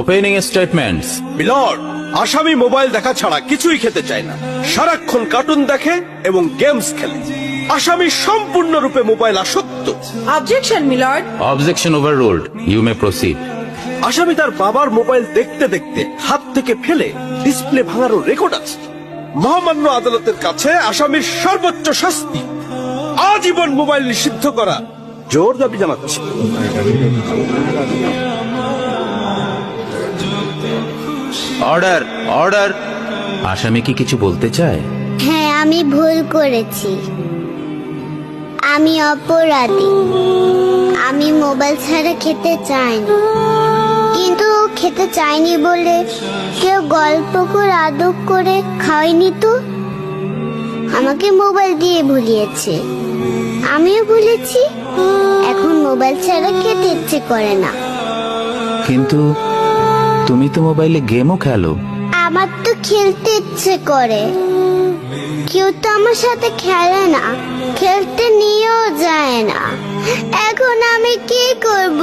Opening statements. Milord, আসামি mobile দেখা ছাড়া কিছুই খেতে চায় না, সারাক্ষণ কার্টুন দেখে এবং গেমস খেলে। আসামি সম্পূর্ণরূপে মোবাইল আসক্ত। Objection milord. Objection overruled, you may proceed. আসামি তার বাবার মোবাইল দেখতে দেখতে হাত থেকে ফেলে ডিসপ্লে ভাঙারও রেকর্ড আছে। মহামান্য আদালতের কাছে আসামির সর্বোচ্চ শাস্তি আজীবন মোবাইল নিষিদ্ধ করা জোর দাবি জানাচ্ছে। Order, order. আসামি কি কিছু বলতে চায়? হ্যাঁ, আমি ভুল করেছি, আমি অপরাধী। আমি মোবাইল ছাড়া খেতে চাইনি, কিন্তু খেতে চাইনি বলে কেউ গল্প করে আদব করে খাওয়াইনি তো। আমাকে মোবাইল দিয়ে ভুলিয়েছে, আমিও ভুলেছি। এখন মোবাইল ছাড়া খেতে ইচ্ছে করে না। কিন্তু তুমি তো মোবাইলে গেমও খেলো। আমার তো খেলতে ইচ্ছে করে, কেউ তো আমার সাথে খেলে না, খেলতে নিয়েও যায় না। এখন আমি কি করব?